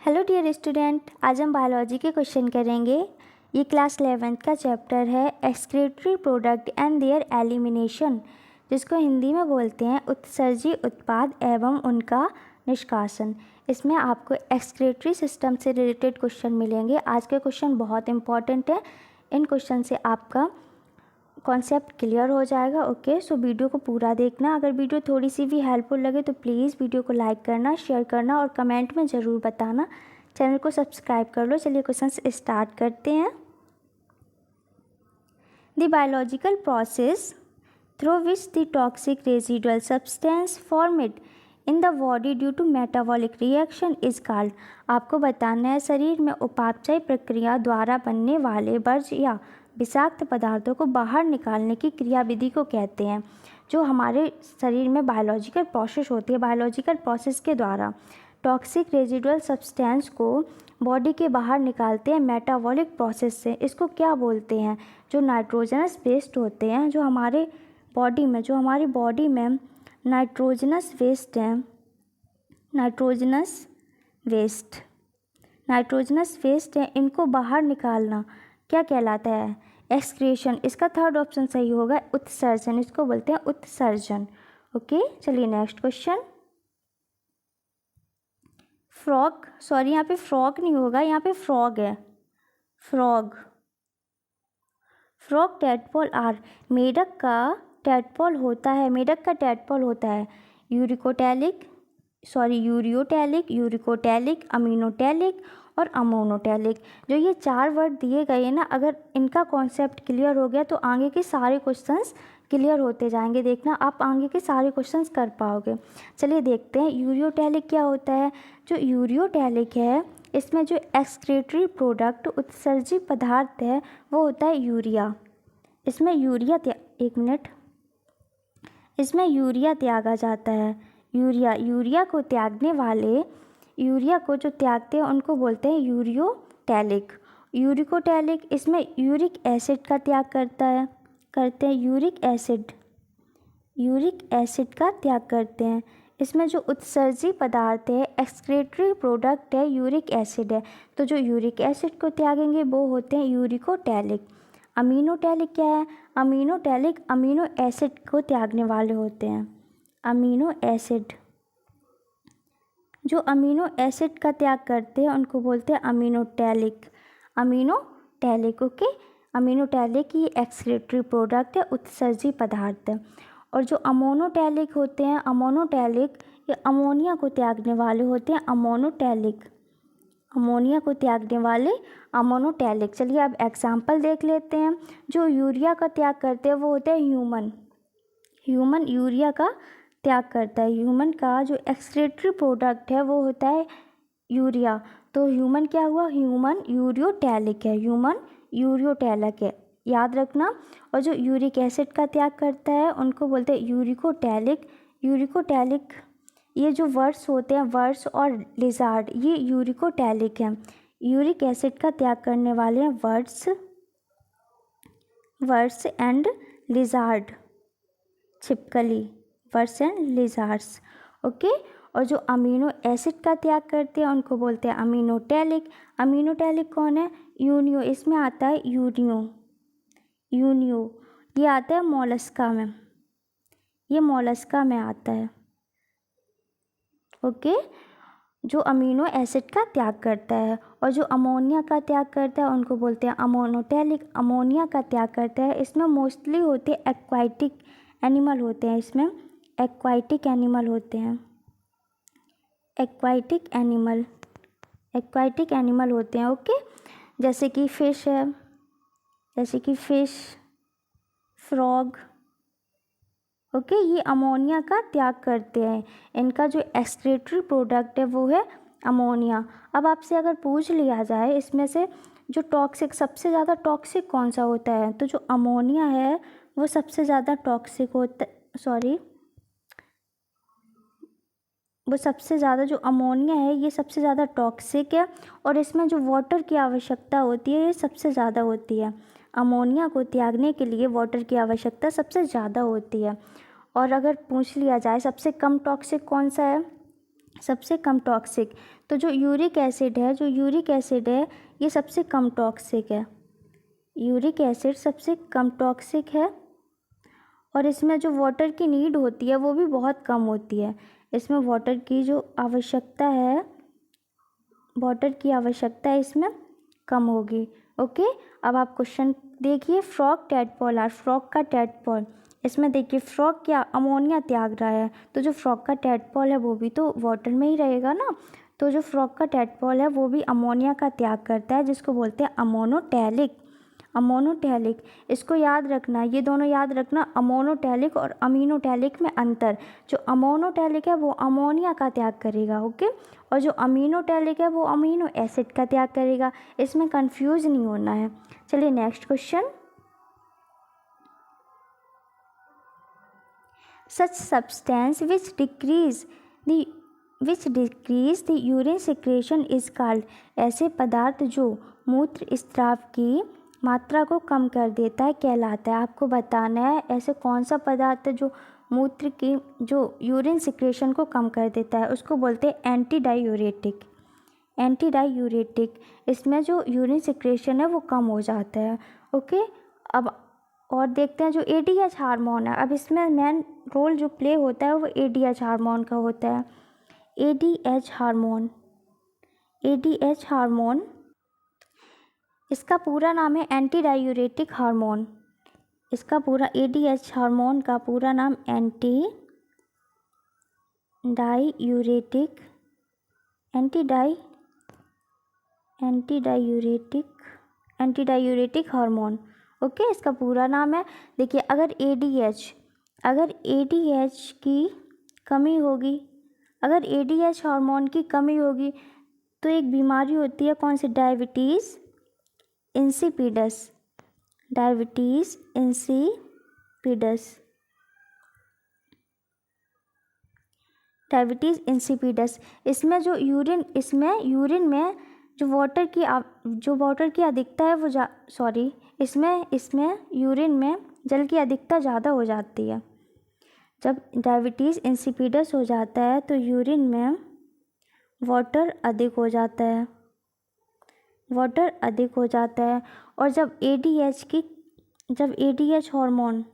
Hello dear student, आज हम biology के क्वेश्चन करेंगे। ये क्लास 11th का चैप्टर है excretory product and there elimination, जिसको हिंदी में बोलते हैं उत्सर्जी उत्पाद एवं उनका निष्कासन। इसमें आपको एक्सक्रीटरी सिस्टम से रिलेटेड क्वेश्चन मिलेंगे। आज के क्वेश्चन बहुत इंपॉर्टेंट है। इन क्वेश्चन से आपका कॉन्सेप्ट क्लियर हो जाएगा। ओके, सो वीडियो को पूरा देखना। अगर वीडियो थोड़ी सी भी हेल्पफुल लगे तो प्लीज़ वीडियो को लाइक करना, शेयर करना और कमेंट में ज़रूर बताना। चैनल को सब्सक्राइब कर लो। चलिए क्वेश्चंस स्टार्ट करते हैं। The biological process through which the toxic residual substance formed in the body due to metabolic reaction is called. आपको बताना है शरीर में उपापचय प्रक्रिया द्वारा बनने वाले वर्ज्य या विषाक्त पदार्थों को बाहर निकालने की क्रियाविधि को कहते हैं। जो हमारे शरीर में बायोलॉजिकल प्रोसेस होती है, बायोलॉजिकल प्रोसेस के द्वारा टॉक्सिक रेजिडुअल सब्सटेंस को बॉडी के बाहर निकालते हैं मेटाबॉलिक प्रोसेस से। इसको क्या बोलते हैं? जो नाइट्रोजनस वेस्ट होते हैं, जो हमारी बॉडी में नाइट्रोजनस वेस्ट हैं, नाइट्रोजनस वेस्ट है, इनको बाहर निकालना क्या कहलाता है? एक्सक्रीशन। इसका थर्ड ऑप्शन सही होगा, उत्सर्जन। इसको बोलते हैं उत्सर्जन। ओके, चलिए नेक्स्ट क्वेश्चन। फ्रॉग, सॉरी यहाँ पे फ्रॉग नहीं होगा, यहाँ पे फ्रॉग है। Frog tadpole are. मेढक का टैडपोल होता है यूरिकोटैलिक, अमीनोटैलिक और अमोनोटैलिक। जो ये चार वर्ड दिए गए हैं ना, अगर इनका कॉन्सेप्ट क्लियर हो गया तो आगे के सारे क्वेश्चंस क्लियर होते जाएंगे। देखना, आप आगे के सारे क्वेश्चंस कर पाओगे। चलिए देखते हैं यूरियोटैलिक क्या होता है। जो यूरियोटैलिक है, इसमें जो एक्सक्रीटरी प्रोडक्ट उत्सर्जी पदार्थ है वो होता है यूरिया। इसमें यूरिया त्यागा जाता है। यूरिया को जो त्यागते हैं उनको बोलते हैं यूरियोटैलिक। इसमें यूरिक एसिड का त्याग करते हैं। यूरिक एसिड का त्याग करते हैं। इसमें जो उत्सर्जी पदार्थ है, एक्सक्रीटरी प्रोडक्ट है, यूरिक एसिड है। तो जो यूरिक एसिड को त्यागेंगे वो होते हैं यूरिकोटैलिक। अमीनोटैलिक क्या है? अमीनोटैलिक अमीनो एसिड को त्यागने वाले होते हैं। अमीनो एसिड, जो अमीनो एसिड का त्याग करते हैं उनको बोलते हैं अमीनोटैलिक। ओके, अमीनोटैलिक ये एक्सक्रीटरी प्रोडक्ट है, उत्सर्जी पदार्थ है। और जो अमोनोटैलिक होते हैं, ये अमोनिया को त्यागने वाले होते हैं। अमोनोटैलिक। चलिए अब एग्जाम्पल देख लेते हैं। जो यूरिया का त्याग करते हैं वो होता है ह्यूमन यूरिया का त्याग करता है। ह्यूमन का जो एक्सक्रीटरी प्रोडक्ट है वो होता है यूरिया। तो ह्यूमन क्या हुआ? ह्यूमन यूरियोटैलिक है, याद रखना। और जो यूरिक एसिड का त्याग करता है उनको बोलते हैं यूरिकोटैलिक। ये जो वर्ड्स होते हैं, वर्ड्स और लिजार्ड, ये यूरिकोटैलिक हैं। यूरिक एसिड का त्याग करने वाले हैं वर्ड्स एंड लिजार्ड, छिपकली, वर्ड्स एंड लिजार्ड्स। ओके, और जो अमीनो एसिड का त्याग करते हैं उनको बोलते हैं अमीनोटैलिक। अमीनोटैलिक कौन है? यूनियो। इसमें आता है यूनियो, ये आता है मोलस्का में आता है। ओके, जो अमीनो एसिड का त्याग करता है। और जो अमोनिया का त्याग करता है उनको बोलते हैं अमोनोटैलिक। अमोनिया का त्याग करता है, इसमें मोस्टली होते हैं एक्वाटिक एनिमल होते हैं। एक्वाटिक एनिमल होते हैं। ओके, जैसे कि फिश, फ्रॉग। ओके, ये अमोनिया का त्याग करते हैं। इनका जो एक्सक्रीटरी प्रोडक्ट है वो है अमोनिया। अब आपसे अगर पूछ लिया जाए इसमें से जो सबसे ज़्यादा टॉक्सिक कौन सा होता है, तो जो अमोनिया है वो सबसे ज़्यादा टॉक्सिक होता है। जो अमोनिया है ये सबसे ज़्यादा टॉक्सिक है। और इसमें जो वाटर की आवश्यकता होती है ये सबसे ज़्यादा होती है। अमोनिया को त्यागने के लिए वाटर की आवश्यकता सबसे ज़्यादा होती है। और अगर पूछ लिया जाए सबसे कम टॉक्सिक कौन सा है, सबसे कम टॉक्सिक। तो जो यूरिक एसिड है ये सबसे कम टॉक्सिक है। यूरिक एसिड सबसे कम टॉक्सिक है और इसमें जो वाटर की नीड होती है वो भी बहुत कम होती है। इसमें वाटर की आवश्यकता है इसमें कम होगी। ओके, अब आप क्वेश्चन देखिए। फ्रॉग का टैडपॉल, इसमें देखिए फ्रॉग क्या अमोनिया त्याग रहा है, तो जो फ्रॉग का टैडपॉल है वो भी तो वाटर में ही रहेगा ना। तो जो फ्रॉग का टैडपॉल है वो भी अमोनिया का त्याग करता है, जिसको बोलते हैं अमोनोटैलिक। इसको याद रखना, ये दोनों याद रखना, अमोनोटैलिक और अमीनोटैलिक में अंतर। जो अमोनोटैलिक है वो अमोनिया का त्याग करेगा, ओके, और जो अमीनोटैलिक है वो अमीनो एसिड का त्याग करेगा। इसमें कंफ्यूज नहीं होना है। चलिए next question. Such substance which decrease the urine secretion is called. ऐसे पदार्थ जो मूत्र स्राव की मात्रा को कम कर देता है कहलाता है। आपको बताना है ऐसे कौन सा पदार्थ है जो यूरिन सिक्रेशन को कम कर देता है, उसको बोलते हैं एंटी डायूरेटिक। इसमें जो यूरिन सिक्रेशन है वो कम हो जाता है। ओके, अब और देखते हैं जो एडीएच हार्मोन है। अब इसमें मेन रोल जो प्ले होता है वो एडीएच हार्मोन का होता है। एडीएच हार्मोन इसका पूरा नाम है एंटी डायूरेटिक हार्मोन। इसका पूरा एडीएच हार्मोन का पूरा नाम एंटी डायूरेटिक हार्मोन। ओके, इसका पूरा नाम है। देखिए अगर एडीएच की कमी होगी, अगर एडीएच हार्मोन की कमी होगी तो एक बीमारी होती है, कौन सी? Diabetes insipidus. इसमें यूरिन में जो वाटर की अधिकता है वो इसमें यूरिन में जल की अधिकता ज़्यादा हो जाती है। जब डायबिटीज़ इंसिपिडस हो जाता है तो यूरिन में वाटर अधिक हो जाता है और जब एडीएच हार्मोन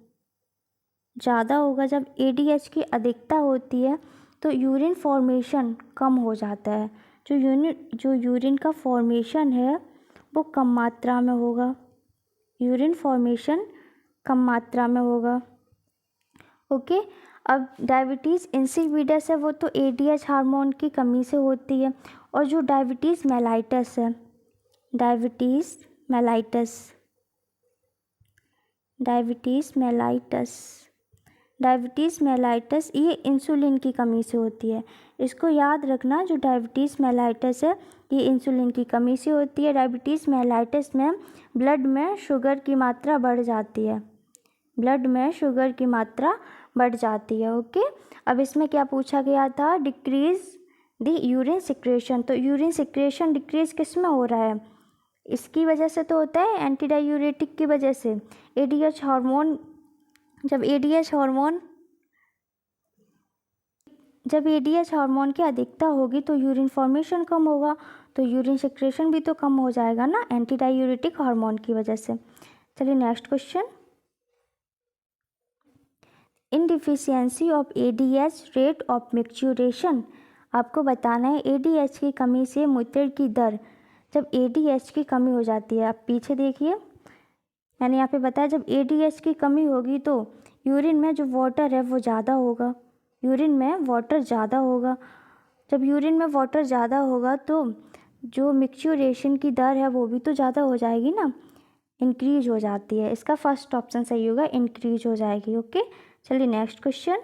ज़्यादा होगा, जब एडीएच की अधिकता होती है तो यूरिन फॉर्मेशन कम हो जाता है। जो यूरिन का फॉर्मेशन है वो कम मात्रा में होगा। ओके, अब डायबिटीज़ इंसिपिडस है वो तो एडीएच हार्मोन की कमी से होती है। और जो डायबिटीज़ मेलाइटस ये इंसुलिन की कमी से होती है। इसको याद रखना, जो डायबिटीज़ मेलाइटस है ये इंसुलिन की कमी से होती है। डायबिटीज़ मेलाइटस में ब्लड में शुगर की मात्रा बढ़ जाती है। ओके, अब इसमें क्या पूछा गया था? Decrease the urine secretion. तो यूरिन सिक्रेशन डिक्रीज किस में हो रहा है? इसकी वजह से तो होता है एंटी डायूरेटिक की वजह से। एडीएच हार्मोन जब एडीएच हार्मोन की अधिकता होगी तो यूरिन फॉर्मेशन कम होगा, तो यूरिन सिक्रेशन भी तो कम हो जाएगा ना एंटी डायूरेटिक हार्मोन की वजह से। चलिए next question. In deficiency of ADH rate of maturation. आपको बताना है एडीएच की कमी से मूत्र की दर। जब एडीएच की कमी हो जाती है, आप पीछे देखिए मैंने यहाँ पे बताया, जब एडीएच की कमी होगी तो यूरिन में जो वाटर है वो ज़्यादा होगा, जब यूरिन में वाटर ज़्यादा होगा तो जो मैच्योरेशन की दर है वो भी तो ज़्यादा हो जाएगी ना, इंक्रीज हो जाती है। इसका फर्स्ट ऑप्शन सही होगा, इंक्रीज हो जाएगी। ओके, चलिए next question.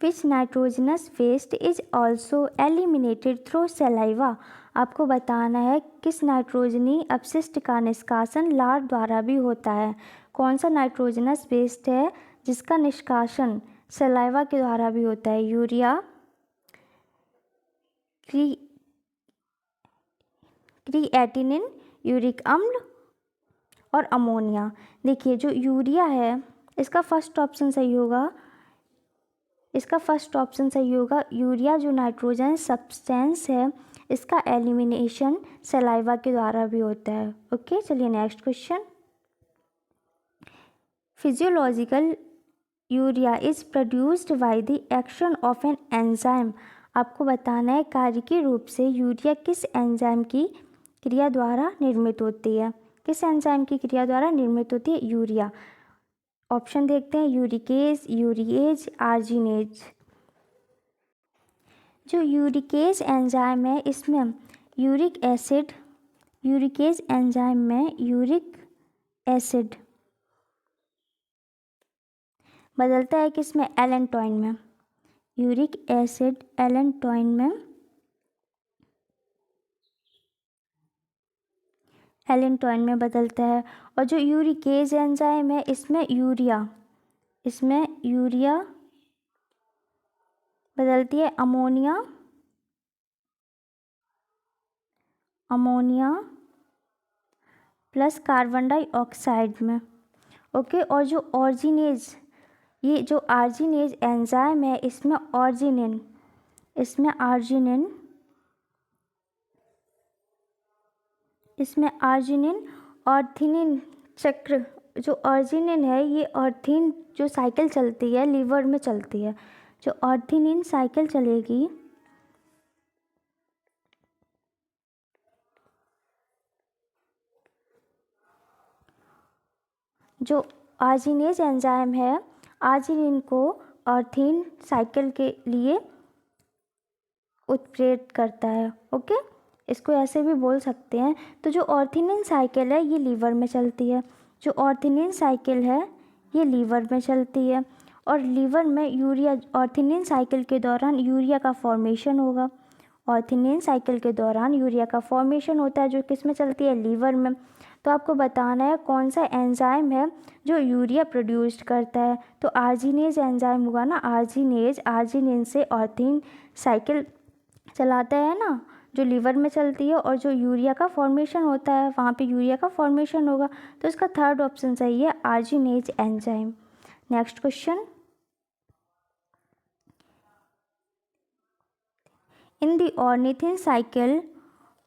Which nitrogenous waste is also eliminated through saliva. आपको बताना है किस नाइट्रोजनी अपशिष्ट का निष्कासन लार द्वारा भी होता है। कौन सा नाइट्रोजनस वेस्ट है जिसका निष्कासन सलाइवा के द्वारा भी होता है? यूरिया, क्रिएटिनिन, यूरिक अम्ल और अमोनिया। देखिए जो यूरिया है इसका फर्स्ट ऑप्शन सही होगा, इसका फर्स्ट ऑप्शन सही होगा। यूरिया जो नाइट्रोजन सब्सटेंस है इसका एलिमिनेशन सलाइवा के द्वारा भी होता है। ओके, चलिए next question. Physiological urea is produced by the action of an enzyme. आपको बताना है कार्य के रूप से यूरिया किस एंजाइम की क्रिया द्वारा निर्मित होती है। किस एंजाइम की क्रिया द्वारा निर्मित होती है यूरिया? ऑप्शन देखते हैं, यूरिकेज, यूरिएज, आर्जिनेज। जो यूरिकेज एंजाइम है इसमें यूरिक एसिड, यूरिकेज एंजाइम में यूरिक एसिड बदलता है किसमें? एलेंटोइन में। यूरिक एसिड एलेंटोइन में, एलेंटोइन में बदलता है। और जो यूरिकेज एंजाइम है इसमें यूरिया, इसमें यूरिया बदलती है ammonia, ammonia plus carbon dioxide में। ओके, और जो ऑर्जिनेज, ये जो आर्जिनेज एंजाइम है इसमें ऑर्जिनिन, इसमें आर्जिनिन, इसमें आर्जिनिन ऑर्थिनिन चक्र, जो ऑर्जिनिन है ये ऑर्थिन जो साइकिल चलती है लीवर में चलती है। जो ऑर्थिनिन साइकिल चलेगी, जो आर्जिनेज एंजाइम है आर्जिनिन को ऑर्थिन साइकिल के लिए उत्प्रेरित करता है। ओके, इसको ऐसे भी बोल सकते हैं। तो जो ऑर्थिनिन साइकिल है ये लीवर में चलती है, जो ऑर्थिनिन साइकिल है ये लीवर में चलती है। और लीवर में यूरिया, ऑर्थिनिन साइकिल के दौरान यूरिया का फॉर्मेशन होगा। ऑर्थिनिन साइकिल के दौरान यूरिया का फॉर्मेशन होता है जो किस में चलती है? लीवर में। तो आपको बताना है कौन सा एंजाइम है जो यूरिया प्रोड्यूस्ड करता है। तो आर्जिनेज एंजाइम होगा ना, आर्जिनेज, आर्जिनिन से ऑर्थिन साइकिल चलाता है ना, जो लीवर में चलती है। और जो यूरिया का फॉर्मेशन होता है वहाँ पे यूरिया का फॉर्मेशन होगा। तो इसका थर्ड ऑप्शन सही है, arginase enzyme. Next question. In the ornithine cycle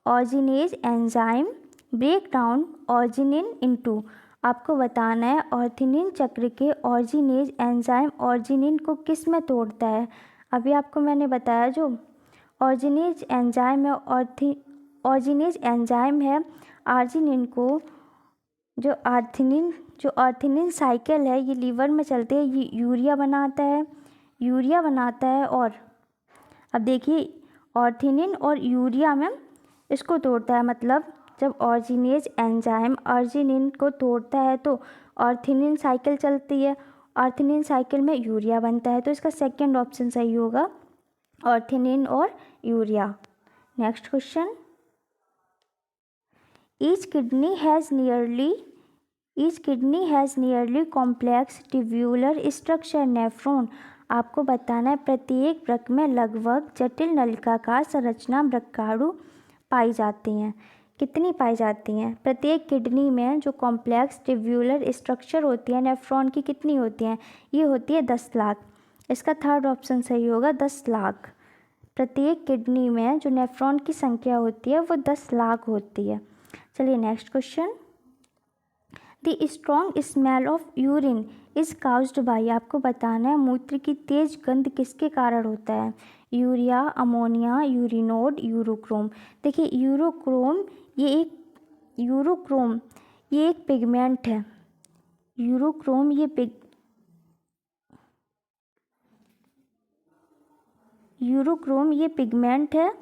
arginase enzyme break down arginine into. आपको बताना है ऑर्थिनिन चक्र के ऑर्जिनेज एंजाइम ऑर्जिनिन को किस में तोड़ता है। अभी आपको मैंने बताया जो ऑर्जिनेज एंजाइम है, ऑर्जिनेज एंजाइम है आर्जिनिन को, जो ऑर्थिनिन साइकिल है ये लीवर में चलते हैं, ये यूरिया बनाता है, यूरिया बनाता है। और अब देखिए ऑर्थिनिन और यूरिया में इसको तोड़ता है, मतलब जब ऑर्जिनेज एंजाइम आर्जिनिन को तोड़ता है तो ऑर्थिनिन साइकिल चलती है, ऑर्थिनिन साइकिल में यूरिया बनता है। तो इसका सेकंड ऑप्शन सही होगा, ऑर्थिनिन और urea. Next question. Each kidney has nearly complex tubular structure nephron. आपको बताना है प्रत्येक वृक्क में लगभग जटिल नलिकाकार संरचना वृक्काणु पाई जाती हैं। कितनी पाई जाती हैं? प्रत्येक किडनी में जो कॉम्प्लेक्स ट्यूब्यूलर स्ट्रक्चर होती है नेफ्रॉन की कितनी होती हैं? ये होती है 10 लाख। इसका थर्ड ऑप्शन सही होगा, 10 लाख। प्रत्येक किडनी में जो नेफ्रॉन की संख्या होती है वो 10 लाख होती है। चलिए next question. The strong smell of urine is caused by. आपको बताना है मूत्र की तेज गंध किसके कारण होता है? यूरिया, अमोनिया, यूरिनोड, यूरोक्रोम। देखिए यूरोक्रोम ये एक पिगमेंट है। यूरोक्रोम ये पिगमेंट है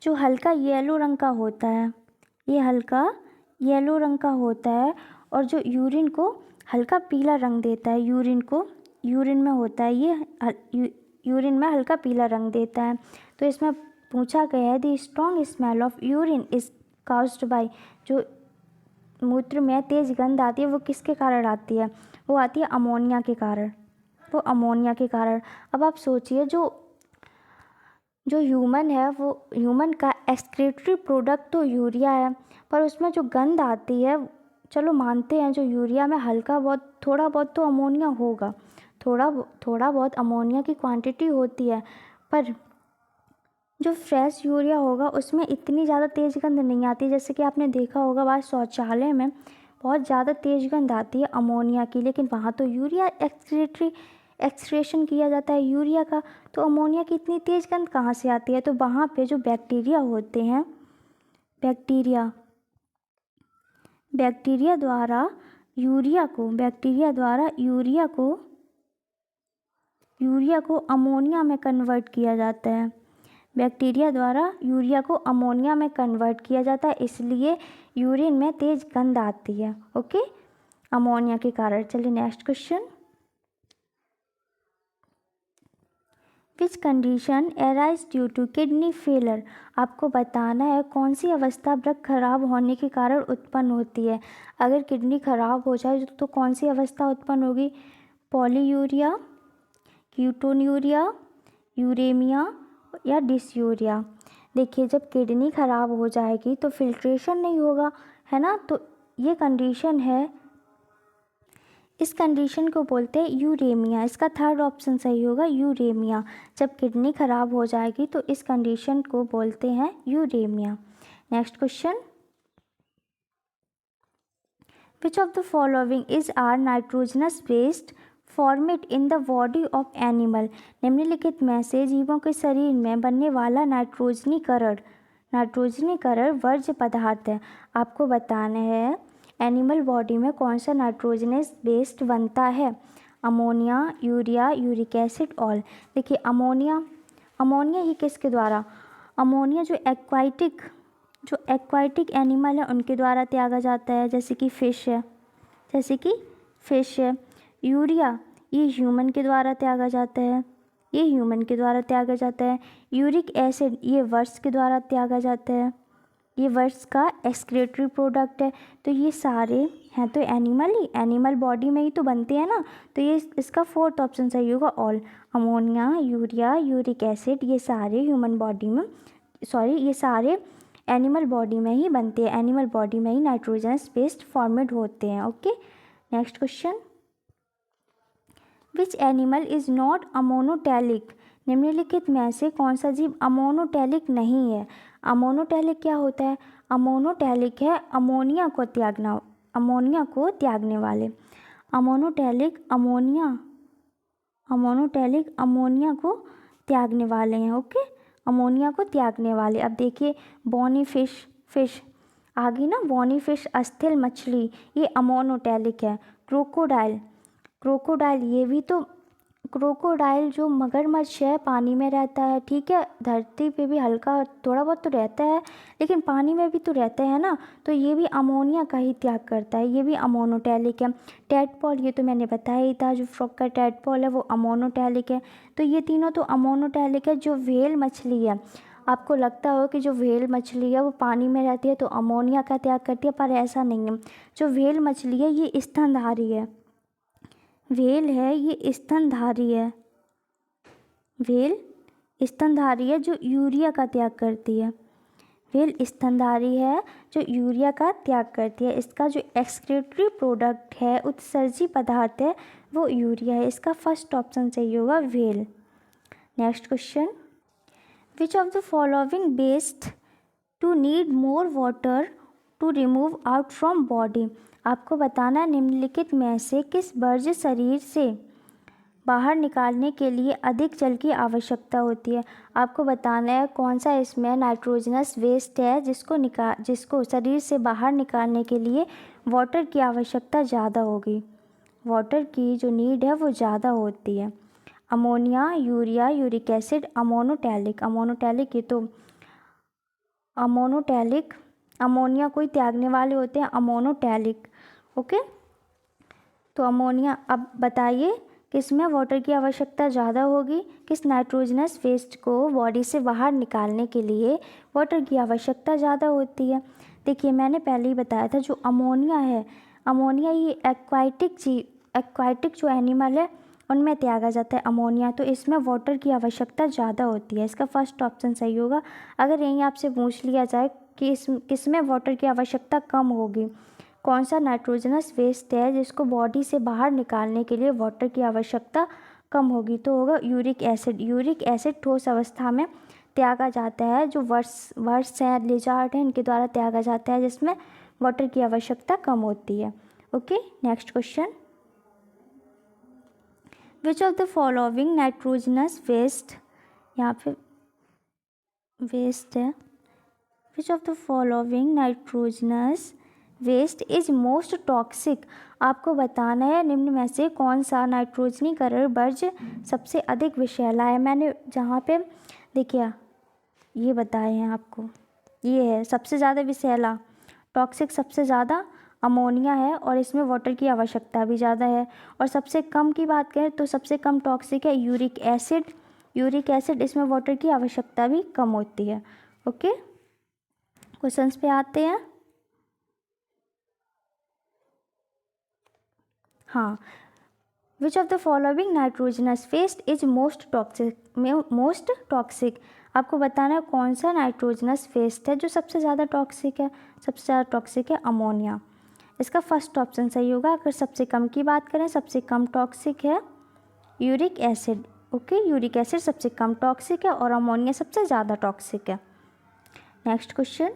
जो हल्का येलो रंग का होता है, ये हल्का येलो रंग का होता है। और जो यूरिन को हल्का पीला रंग देता है, यूरिन में होता है ये यूरिन में हल्का पीला रंग देता है। तो इसमें पूछा गया है the strong smell of urine is caused bye. जो मूत्र में तेज गंध आती है वो किसके कारण आती है? वो आती है अमोनिया के कारण, वो अमोनिया के कारण। अब आप सोचिए जो ह्यूमन है वो ह्यूमन का एक्सक्रीटरी प्रोडक्ट तो यूरिया है, पर उसमें जो गंध आती है चलो मानते हैं जो यूरिया में हल्का बहुत थोड़ा बहुत तो अमोनिया होगा, थोड़ा बहुत अमोनिया की क्वांटिटी होती है, पर जो फ्रेश यूरिया होगा उसमें इतनी ज़्यादा तेज़ गंध नहीं आती। जैसे कि आपने देखा होगा बाहर शौचालय में बहुत ज़्यादा तेज़ गंध आती है अमोनिया की, लेकिन वहाँ तो यूरिया एक्सक्रेशन किया जाता है यूरिया का, तो अमोनिया की इतनी तेज़ गंध कहाँ से आती है। तो वहाँ पे जो बैक्टीरिया होते हैं, बैक्टीरिया द्वारा यूरिया को अमोनिया में कन्वर्ट किया जाता है। बैक्टीरिया द्वारा यूरिया को अमोनिया में कन्वर्ट किया जाता है, इसलिए यूरिन में तेज गंध आती है। ओके, अमोनिया के कारण। चलिए next question. Which condition arise due to kidney failure. आपको बताना है कौन सी अवस्था वृक्क खराब होने के कारण उत्पन्न होती है। अगर किडनी खराब हो जाए तो कौन सी अवस्था उत्पन्न होगी? पॉलीयूरिया, कीटोन्यूरिया, यूरेमिया या डिसयूरिया। देखिए, जब किडनी खराब हो जाएगी तो फिल्ट्रेशन नहीं होगा, है ना, तो ये कंडीशन है, इस कंडीशन को बोलते हैं यूरेमिया। इसका थर्ड ऑप्शन सही होगा, यूरेमिया। जब किडनी खराब हो जाएगी तो इस कंडीशन को बोलते हैं uremia. Next question. Which of the following is are nitrogenous waste format in the body of animal. निम्नलिखित में से जीवों के शरीर में बनने वाला नाइट्रोजनीकरण वर्ज्य पदार्थ है। आपको बताना है एनिमल बॉडी में कौन सा नाइट्रोजनस वेस्ट बनता है। Ammonia, urea, uric acid, all. देखिए, अमोनिया ही किसके द्वारा? अमोनिया जो एक्वाटिक एनिमल है उनके द्वारा त्यागा जाता है, जैसे कि फिश है। यूरिया ये ह्यूमन के द्वारा त्यागा जाता है, यूरिक एसिड ये वर्ड्स के द्वारा त्यागा जाता है, ये वर्ड्स का एक्सक्रीटरी प्रोडक्ट है। तो ये सारे हैं तो एनिमल बॉडी में ही तो बनते हैं ना, तो ये इसका फोर्थ ऑप्शन सही होगा, all. Ammonia, urea, uric acid ये सारे ये सारे एनिमल बॉडी में ही बनते हैं, एनिमल बॉडी में ही नाइट्रोजनस वेस्ट फॉर्मेड होते हैं। Okay, next question. Which animal is not ammonotelic. निम्नलिखित में से कौन सा जीव अमोनोटैलिक नहीं है? अमोनोटैलिक क्या होता है? अमोनोटैलिक है अमोनिया को त्यागने वाले। अमोनोटैलिक अमोनिया को त्यागने वाले हैं। ओके, अमोनिया को त्यागने वाले। अब देखिए, बोनी फिश आ गई ना, बोनी फिश, अस्थिल मछली, ये अमोनोटैलिक है। क्रोकोडाइल ये भी तो, क्रोकोडाइल जो मगरमच्छ है पानी में रहता है, ठीक है, धरती पे भी हल्का थोड़ा बहुत तो रहता है, लेकिन पानी में भी तो रहता है ना, तो ये भी अमोनिया का ही त्याग करता है, ये भी अमोनोटैलिक है। टैडपॉल, ये तो मैंने बताया ही था, जो फ्रॉग का टैडपॉल है वो अमोनोटैलिक है। तो ये तीनों तो अमोनोटैलिक है। जो व्हेल मछली है, आपको लगता हो कि जो व्हेल मछली है वो पानी में रहती है तो अमोनिया का त्याग करती है, पर ऐसा नहीं है। जो व्हेल मछली है ये स्तनधारी है, व्हेल है ये स्तनधारी है जो यूरिया का त्याग करती है। व्हेल स्तनधारी है जो यूरिया का त्याग करती है। इसका जो एक्सक्रीटरी प्रोडक्ट है, उत्सर्जी पदार्थ है, वो यूरिया है। इसका फर्स्ट ऑप्शन सही होगा, whale. Next question. Which of the following based to need more water to remove out from body. आपको बताना निम्नलिखित में से किस वर्ज्य शरीर से बाहर निकालने के लिए अधिक जल की आवश्यकता होती है। आपको बताना है कौन सा इसमें नाइट्रोजनस वेस्ट है जिसको शरीर से बाहर निकालने के लिए वाटर की आवश्यकता ज़्यादा होगी, वाटर की जो नीड है वो ज़्यादा होती है। Ammonia, urea, uric acid, ammonotelic, ये तो अमोनिया को ही त्यागने वाले होते हैं, अमोनोटैलिक। ओके, तो अमोनिया। अब बताइए किसमें वाटर की आवश्यकता ज़्यादा होगी, किस नाइट्रोजनस वेस्ट को बॉडी से बाहर निकालने के लिए वाटर की आवश्यकता ज़्यादा होती है। देखिए, मैंने पहले ही बताया था जो अमोनिया है, अमोनिया ये एक्वाटिक जो एनिमल है उनमें त्यागा जाता है अमोनिया, तो इसमें वाटर की आवश्यकता ज़्यादा होती है। इसका फर्स्ट ऑप्शन सही होगा। अगर यहीं आपसे पूछ लिया जाए कि किसमें वाटर की आवश्यकता कम होगी, कौन सा नाइट्रोजनस वेस्ट है जिसको बॉडी से बाहर निकालने के लिए वाटर की आवश्यकता कम होगी? तो होगा यूरिक एसिड। यूरिक एसिड ठोस अवस्था में त्यागा जाता है, जो वर्ड्स हैं, लिजार्ड हैं, इनके द्वारा त्यागा जाता है, जिसमें वाटर की आवश्यकता कम होती है। Okay, next question, which of the following nitrogenous waste, यहाँ पे वेस्ट है, which of the following nitrogenous waste is most toxic, आपको बताना है निम्न में से कौन सा नाइट्रोजनीकरण वर्ज्य सबसे अधिक विषैला है। मैंने जहाँ पे देखिए ये बताए हैं आपको, ये है सबसे ज़्यादा विषैला, टॉक्सिक सबसे ज़्यादा अमोनिया है और इसमें वाटर की आवश्यकता भी ज़्यादा है। और सबसे कम की बात करें तो सबसे कम टॉक्सिक है यूरिक एसिड। यूरिक एसिड, इसमें वाटर की आवश्यकता भी कम होती है। ओके, क्वेश्चंस पे आते हैं। हाँ, which of the following nitrogenous waste is most toxic, आपको बताना है कौन सा नाइट्रोजनस वेस्ट है जो सबसे ज़्यादा टॉक्सिक है। सबसे ज़्यादा टॉक्सिक है अमोनिया। इसका फर्स्ट ऑप्शन सही होगा। अगर सबसे कम की बात करें, सबसे कम टॉक्सिक है uric acid. Okay, uric acid सबसे कम टॉक्सिक है और अमोनिया सबसे ज़्यादा टॉक्सिक है। Next question,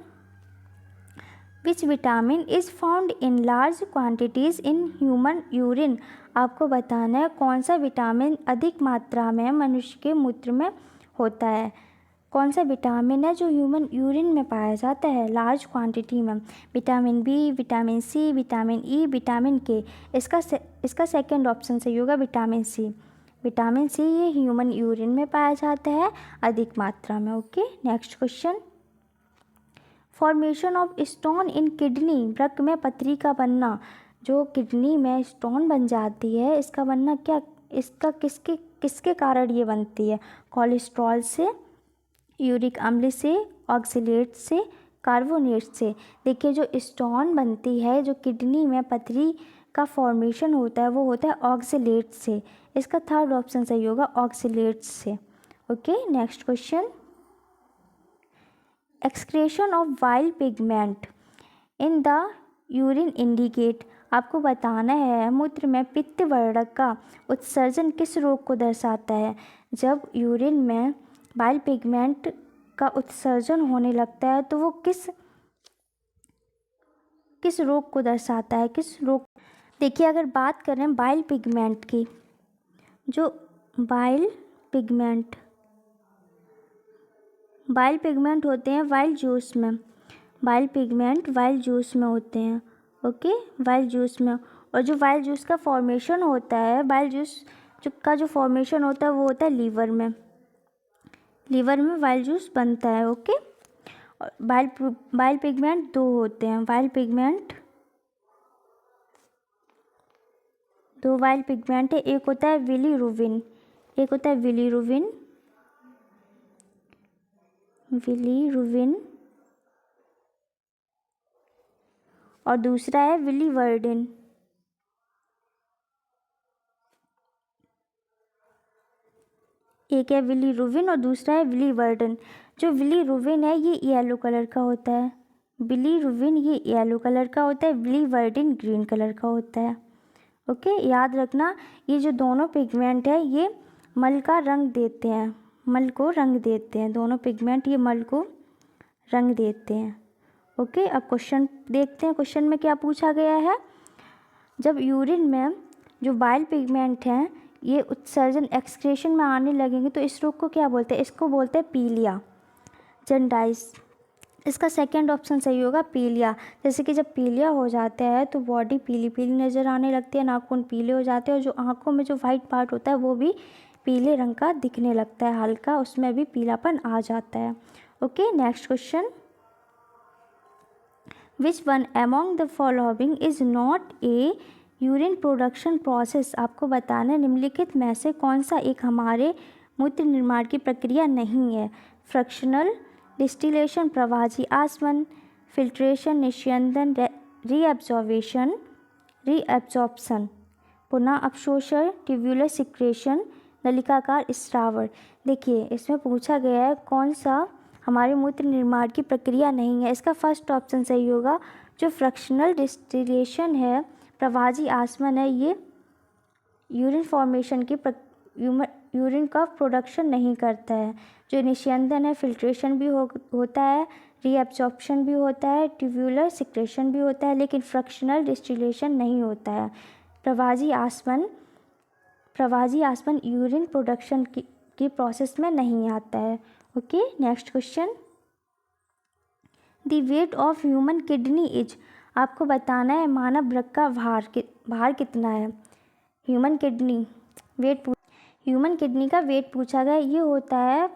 which vitamin is found in large quantities in human urine, आपको बताना है कौन सा विटामिन अधिक मात्रा में मनुष्य के मूत्र में होता है। कौन सा विटामिन है जो ह्यूमन यूरिन में पाया जाता है लार्ज क्वांटिटी में? Vitamin B, vitamin C, vitamin E, vitamin K. इसका सेकंड ऑप्शन सही होगा, विटामिन सी। विटामिन सी ये ह्यूमन यूरिन में पाया जाता है अधिक मात्रा में। Okay, next question, formation of stone in kidney, वृक्क में पथरी का बनना, जो किडनी में स्टोन बन जाती है, इसका बनना क्या, इसका किसके कारण ये बनती है? कोलेस्ट्रॉल से, यूरिक अम्ल से, ऑक्सलेट से, कार्बोनेट से। देखिए जो स्टोन बनती है, जो किडनी में पथरी का फॉर्मेशन होता है, वो होता है ऑक्सलेट से। इसका थर्ड ऑप्शन सही होगा, ऑक्सलेट से। Okay, next question, excretion of wild pigment in the urine indicate, आपको बताना है मूत्र में पित्त वर्णक का उत्सर्जन किस रोग को दर्शाता है? जब यूरिन में बाइल पिगमेंट का उत्सर्जन होने लगता है तो वो किस रोग को दर्शाता है? किस रोग? देखिए अगर बात करें बाइल पिगमेंट की, जो बाइल पिगमेंट होते हैं वाइल जूस में, बाइल पिगमेंट वाइल जूस में होते हैं। ओके, वाइल जूस में। और जो वाइल जूस का फॉर्मेशन होता है, वाइल जूस जो फॉर्मेशन होता है वो होता है लीवर में। लीवर में वाइल जूस बनता है। ओके, और बाइल पिगमेंट दो होते हैं, दो वाइल पिगमेंट है। एक होता है बिलीरुबिन, और दूसरा है बिलीवर्डिन। एक है बिलीरुबिन और दूसरा है बिलीवर्डिन। जो बिलीरुबिन है ये येलो कलर का होता है, बिलीवर्डिन ग्रीन कलर का होता है। ओके, याद रखना ये जो दोनों पिगमेंट है ये मल को रंग देते हैं, दोनों पिगमेंट ये मल को रंग देते हैं। ओके, अब क्वेश्चन देखते हैं, क्वेश्चन में क्या पूछा गया है। जब यूरिन में जो बाइल पिगमेंट हैं ये उत्सर्जन एक्सक्रेशन में आने लगेंगे तो इस रोग को क्या बोलते हैं? इसको बोलते हैं पीलिया, जॉन्डिस। इसका सेकंड ऑप्शन सही होगा, पीलिया। जैसे कि जब पीलिया हो जाता है तो बॉडी पीली पीली नज़र आने लगती है, नाखून पीले हो जाते हैं और जो आँखों में जो वाइट पार्ट होता है वो भी पीले रंग का दिखने लगता है, हल्का उसमें भी पीलापन आ जाता है। Okay, next question, which one among the following is not a urine production process, आपको बताना है निम्नलिखित में से कौन सा एक हमारे मूत्र निर्माण की प्रक्रिया नहीं है? फ्रैक्शनल डिस्टिलेशन, प्रवाजी आसवन, फिल्ट्रेशन, निस्यंदन, रीअब्जॉर्प्शन, पुनः अवशोषण, ट्यूब्यूलर सिक्रेशन, नलिकाकार स्रावर। देखिए इसमें पूछा गया है कौन सा हमारे मूत्र निर्माण की प्रक्रिया नहीं है। इसका फर्स्ट ऑप्शन सही होगा, जो फ्रैक्शनल डिस्टिलेशन है, प्रवाजी आसवन है, ये यूरिन फॉर्मेशन की यूरिन का प्रोडक्शन नहीं करता है। जो निस्यंदन है, फिल्ट्रेशन भी होता है, रीअब्जॉर्प्शन भी होता है, ट्यूब्यूलर सिक्रेशन भी होता है, लेकिन फ्रैक्शनल डिस्टिलेशन नहीं होता है। प्रवाजी आसवन यूरिन प्रोडक्शन की प्रोसेस में नहीं आता है। Okay, next question. The weight of human kidney is, आपको बताना है मानव वृक्क का भार कितना है। ह्यूमन किडनी का वेट पूछा गया, ये होता है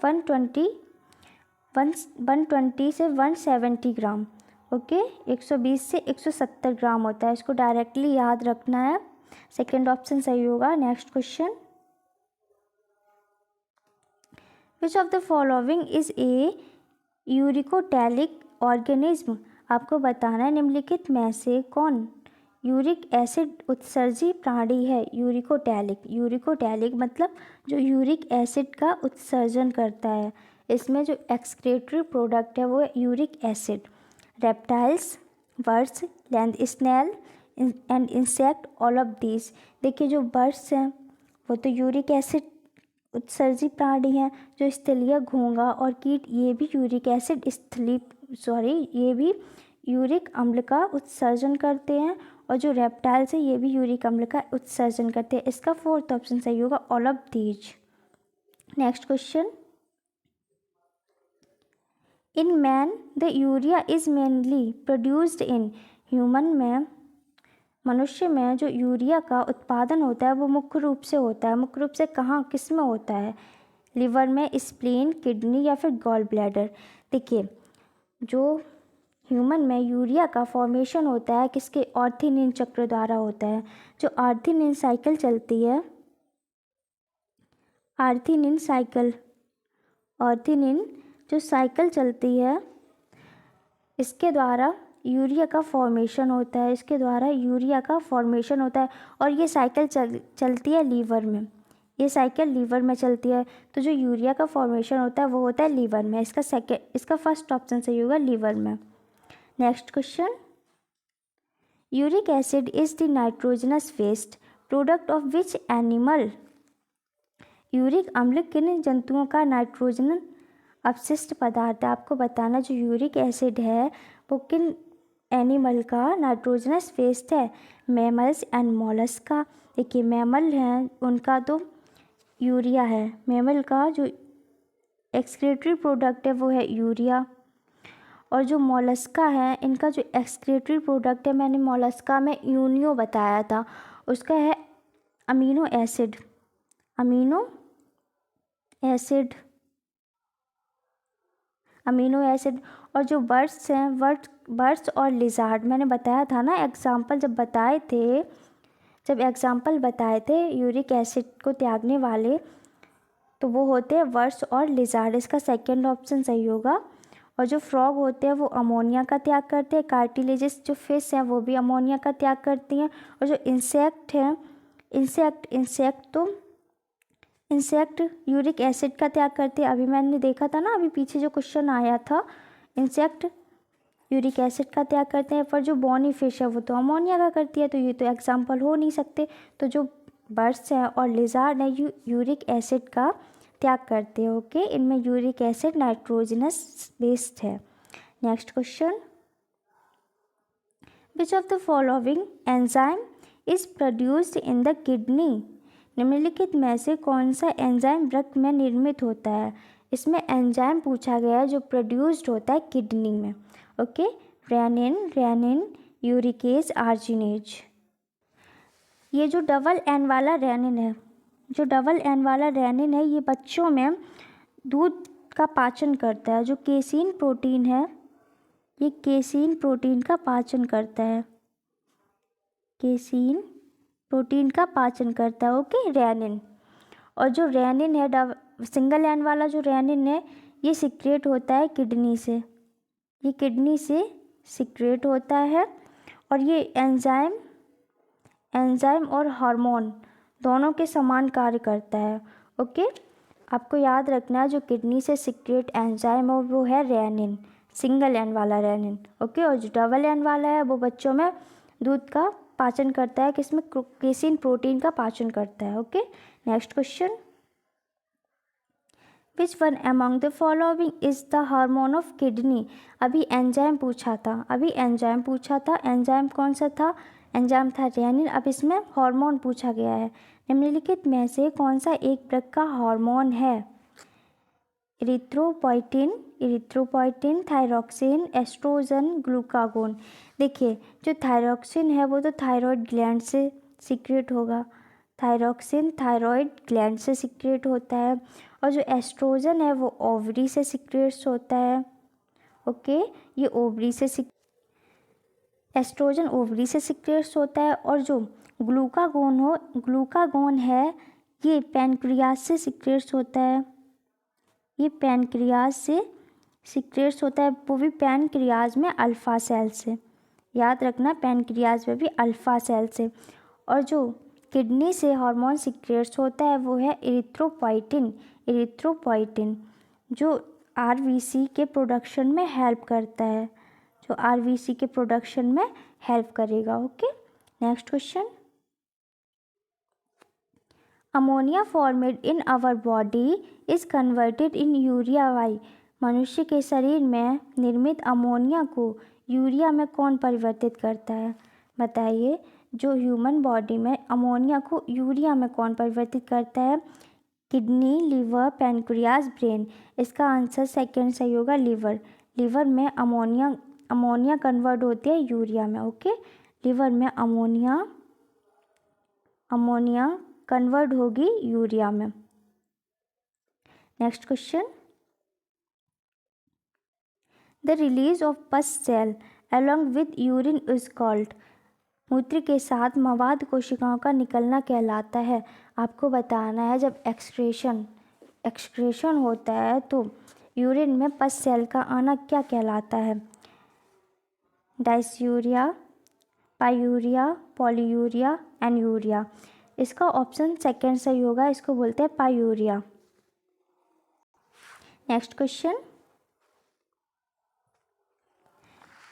120 से 170 ग्राम। ओके, 120 से 170 ग्राम होता है, इसको डायरेक्टली याद रखना है। सेकेंड ऑप्शन सही होगा। Next question. Which of the following is a uricotelic organism, आपको बताना है निम्नलिखित में से कौन यूरिक एसिड उत्सर्जी प्राणी है। यूरिकोटैलिक मतलब जो यूरिक एसिड का उत्सर्जन करता है। इसमें जो एक्सक्रीटरी प्रोडक्ट है वो है uric acid. Reptiles, birds, land snail and insect, all of these. देखिए जो बर्ड्स हैं वो तो यूरिक एसिड उत्सर्जी प्राणी हैं। जो स्थलीय घोंघा और कीट, ये भी यूरिक अम्ल का उत्सर्जन करते हैं। और जो रेप्टाइल्स है ये भी यूरिक अम्ल का उत्सर्जन करते हैं। इसका फोर्थ ऑप्शन सही होगा, all of these. Next question. In man the urea is mainly produced in, human में, मनुष्य में जो यूरिया का उत्पादन होता है वो मुख्य रूप से होता है। मुख्य रूप से कहाँ, किस में होता है? लिवर में, स्प्लीन, किडनी या फिर गॉल ब्लैडर। देखिए जो ह्यूमन में यूरिया का फॉर्मेशन होता है किसके, ऑर्थिनिन चक्र द्वारा होता है। जो ऑर्थिनिन साइकिल चलती है, ऑर्थिनिन जो साइकिल चलती है, इसके द्वारा यूरिया का फॉर्मेशन होता है। और ये साइकिल चलती है लीवर में। ये साइकिल लीवर में चलती है। तो जो यूरिया का फॉर्मेशन होता है वो होता है लीवर में। इसका फर्स्ट ऑप्शन सही होगा, लीवर में। Next question. Uric acid is the nitrogenous waste product of which animal, uric अम्ल किन जंतुओं का नाइट्रोजन अपशिष्ट पदार्थ है। आपको बताना जो यूरिक एसिड है वो किन एनिमल का नाइट्रोजनस वेस्ट है। Mammals and Mollusca. देखिए मैमल हैं उनका तो यूरिया है। मैमल का जो एक्सक्रीटरी प्रोडक्ट है वो है यूरिया। और जो मोलस्का है इनका जो एक्सक्रीटरी प्रोडक्ट है, मैंने मोलस्का में यूनियो बताया था, उसका है अमीनो एसिड। और जो बर्ड्स हैं, बर्ड्स और लिजार्ड, मैंने बताया था ना एग्जाम्पल जब एग्जाम्पल बताए थे यूरिक एसिड को त्यागने वाले, तो वो होते हैं बर्ड्स और लिजार्ड। इसका सेकंड ऑप्शन सही होगा। और जो फ्रॉग होते हैं वो अमोनिया का त्याग करते हैं। कार्टिलेजिस जो फिश हैं वो भी अमोनिया का त्याग करती हैं। और जो इंसेक्ट हैं, इंसेक्ट यूरिक एसिड का त्याग करते हैं। अभी मैंने देखा था ना, अभी पीछे जो क्वेश्चन आया था, इंसेक्ट यूरिक एसिड का त्याग करते हैं। पर जो बॉनी फिश है वो तो अमोनिया का करती है, तो ये तो एग्जाम्पल हो नहीं सकते। तो जो बर्ड्स हैं और लिजार्ड हैं यूरिक एसिड का त्याग करते हैं। ओके, इनमें यूरिक एसिड नाइट्रोजनस बेस्ड है। Next question. Which of the following enzyme is produced in the kidney, निम्नलिखित में से कौन सा एंजाइम वृक्क में निर्मित होता है। इसमें एंजाइम पूछा गया है जो प्रोड्यूस्ड होता है किडनी में। Okay, rennin, uricase, arginase. ये जो डबल एन वाला रेनिन है, ये बच्चों में दूध का पाचन करता है। जो केसीन प्रोटीन है, ये केसीन प्रोटीन का पाचन करता है। Okay, rennin. और जो रेनिन है, सिंगल एन वाला जो रेनिन है, ये सिक्रेट होता है किडनी से सिक्रेट होता है। और ये एंजाइम और हार्मोन दोनों के समान कार्य करता है। ओके, आपको याद रखना है जो किडनी से सिक्रेट एंजाइम है वो है रेनिन। सिंगल एन वाला रेनिन, ओके। और जो डबल एन वाला है वो बच्चों में दूध का पाचन करता है, किसमें, केसिन प्रोटीन का पाचन करता है, okay. Next question, which one among the following is the hormone of kidney. अभी एंजाइम पूछा था, एंजाइम कौन सा था, एंजाइम था रेनिन। अब इसमें हार्मोन पूछा गया है, निम्नलिखित में से कौन सा एक प्रकार का हार्मोन है, इरिथ्रोपोइटिन, थायरोक्सिन, एस्ट्रोजन, ग्लूकागोन। देखिए जो थायरोक्सिन है वो तो थायराइड ग्लैंड से सीक्रेट होगा, थायरोक्सिन थायराइड ग्लैंड से सीक्रेट होता है। और जो एस्ट्रोजन है वो ओवरी से सीक्रेट्स होता है, ओके। ये ओवरी से एस्ट्रोजन ओवरी से सीक्रेट्स होता है। और जो ग्लूकागोन है ये पैनक्रियाज से सीक्रेट्स होता है, ये पैनक्रियाज से सीक्रेट्स होता है, वो भी पैनक्रियाज में अल्फा सेल से, याद रखना पैनक्रियाज में भी अल्फा सेल से। और जो किडनी से हार्मोन सीक्रेट्स होता है वो है इरिथ्रोपोइटिन, जो आरबीसी के प्रोडक्शन में हेल्प करता है, जो आरबीसी के प्रोडक्शन में हेल्प करेगा, okay. Next question, ammonia formed in our body is converted in urea by. मनुष्य के शरीर में निर्मित अमोनिया को यूरिया में कौन परिवर्तित करता है, बताइए। जो ह्यूमन बॉडी में अमोनिया को यूरिया में कौन परिवर्तित करता है, किडनी, लिवर, पैनक्रियाज, ब्रेन। इसका आंसर सेकंड सही होगा, लिवर में अमोनिया कन्वर्ट होती है यूरिया में, ओके। लिवर में अमोनिया कन्वर्ट होगी यूरिया में। Next question, the release of pus cell along with urine is called. मूत्र के साथ मवाद कोशिकाओं का निकलना कहलाता है। आपको बताना है जब एक्सक्रेशन होता है तो यूरिन में पस सेल का आना क्या कहलाता है, डायस्यूरिया, पायूरिया, पॉलीयूरिया, एनयूरिया। इसका ऑप्शन सेकंड सही होगा, इसको बोलते हैं पायूरिया। Next question,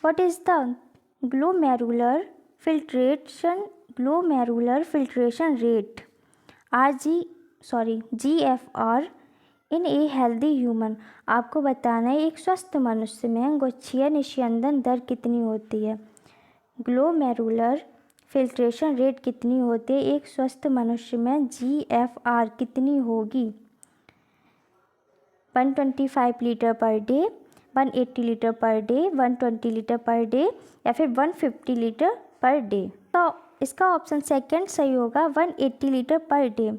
what is the glomerular filtration rate, GFR in a healthy human. आपको बताना है एक स्वस्थ मनुष्य में गुच्छीय निस्यंदन दर कितनी होती है, ग्लोमेरुलर फिल्ट्रेशन रेट कितनी होती है एक स्वस्थ मनुष्य में, GFR कितनी होगी, 125 litre per day, 180 litre per day, 120 litre per day या फिर 150 लीटर पर डे। तो इसका ऑप्शन सेकंड सही होगा, 180 लीटर पर डे।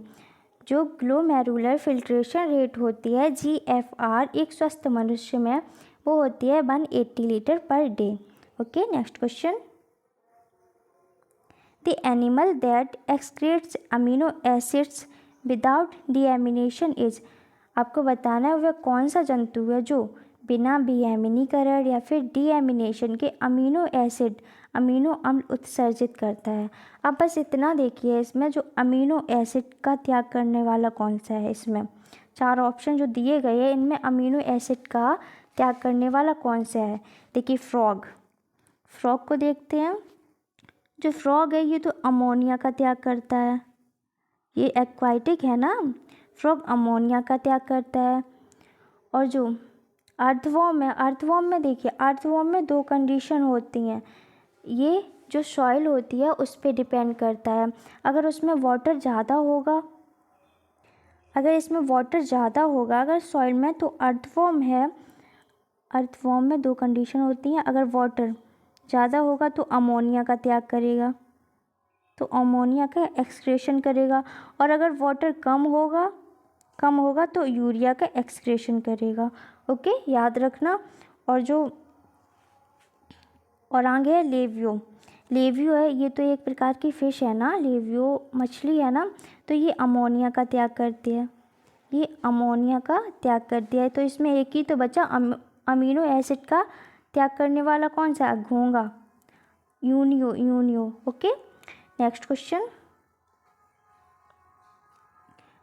जो ग्लोमेरुलर फिल्ट्रेशन रेट होती है GFR एक स्वस्थ मनुष्य में वो होती है 180 litre per day, okay. Next question, the animal that excretes amino acids without deamination is. आपको बताना है वह कौन सा जंतु है जो बिना विएमिनीकरण या फिर डीएमिनेशन के अमीनो अम्ल उत्सर्जित करता है। अब बस इतना देखिए इसमें जो अमीनो एसिड का त्याग करने वाला कौन सा है, इसमें चार ऑप्शन जो दिए गए हैं इनमें अमीनो एसिड का त्याग करने वाला कौन सा है। देखिए फ्रॉग को देखते हैं, जो फ्रॉग है ये तो अमोनिया का त्याग करता है, ये एक्वाटिक है ना, फ्रॉग अमोनिया का त्याग करता है। और जो अर्थवॉर्म में देखिए, अर्थवॉर्म में दो कंडीशन होती हैं, ये जो सॉइल होती है उस पर डिपेंड करता है। अगर उसमें वाटर ज़्यादा होगा, अगर सॉइल में तो अर्थवॉर्म है, अर्थवॉर्म में दो कंडीशन होती हैं, अगर वाटर ज़्यादा होगा तो अमोनिया का त्याग करेगा, तो अमोनिया का एक्सक्रेशन करेगा। और अगर वाटर कम होगा तो यूरिया का एक्सक्रेशन करेगा, ओके, याद रखना। और आगे है लेवियो है, ये तो एक प्रकार की फ़िश है ना, लेवियो मछली है ना, तो ये अमोनिया का त्याग करती है, तो इसमें एक ही तो बचा अमीनो एसिड का त्याग करने वाला कौन सा, घोंघा, Unio, okay. Next question,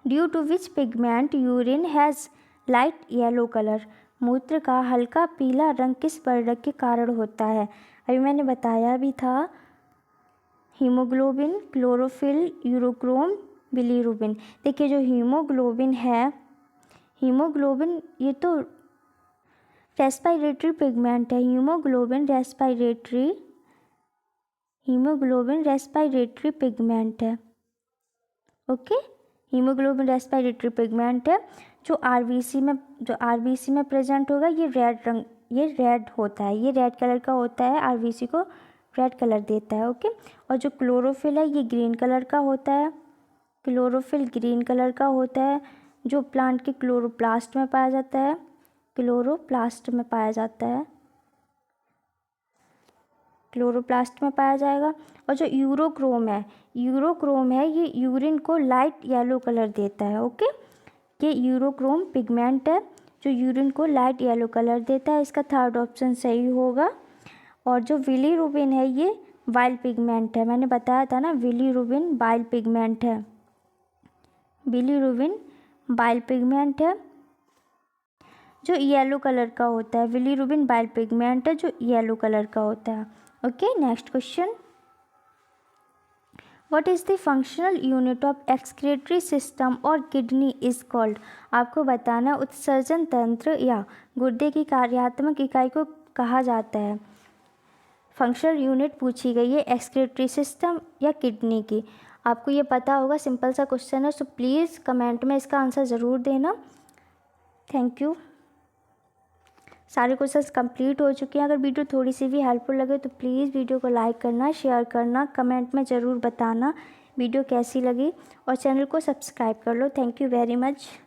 due to which pigment urine has light yellow colour. मूत्र का हल्का पीला रंग किस वर्णक के कारण होता है? अभी मैंने बताया भी था, हीमोग्लोबिन, क्लोरोफिल, यूरोक्रोम, बिलीरुबिन। देखिए जो हीमोग्लोबिन है, हीमोग्लोबिन ये तो रेस्पिरेटरी पिगमेंट है। हीमोग्लोबिन रेस्पिरेटरी पिगमेंट है। ओके, हीमोग्लोबिन रेस्पिरेटरी पिगमेंट है। जो आरबीसी में प्रेजेंट होगा ये रेड होता है, ये रेड कलर का होता है, आरबीसी को रेड कलर देता है। ओके, और जो क्लोरोफिल है ये ग्रीन कलर का होता है, क्लोरोफिल ग्रीन कलर का होता है, जो प्लांट के क्लोरोप्लास्ट में पाया जाता है, क्लोरोप्लास्ट में पाया जाएगा। और जो यूरोक्रोम है ये यूरिन को लाइट येलो कलर देता है। ओके, ये यूरोक्रोम पिगमेंट है जो यूरिन को लाइट येलो कलर देता है। इसका थर्ड ऑप्शन सही होगा। और जो बिलीरुबिन है ये बाइल पिगमेंट है, मैंने बताया था ना, बिलीरुबिन बाइल पिगमेंट है, बिलीरुबिन बाइल पिगमेंट है जो येलो कलर का होता है। बिलीरुबिन बाइल पिगमेंट है जो येलो कलर का होता है। Okay, next question, what is the functional unit of excretory system और किडनी इज कॉल्ड? आपको बताना उत्सर्जन तंत्र या गुर्दे की कार्यात्मक इकाई को कहा जाता है। फंक्शनल यूनिट पूछी गई है एक्सक्रीटरी सिस्टम या किडनी की। आपको ये पता होगा, सिंपल सा क्वेश्चन है, सो प्लीज़ कमेंट में इसका आंसर ज़रूर देना। Thank you. सारे क्वेश्चंस कंप्लीट हो चुके हैं। अगर वीडियो थोड़ी सी भी हेल्पफुल लगे तो प्लीज़ वीडियो को लाइक करना, शेयर करना, कमेंट में ज़रूर बताना वीडियो कैसी लगी, और चैनल को सब्सक्राइब कर लो। Thank you very much.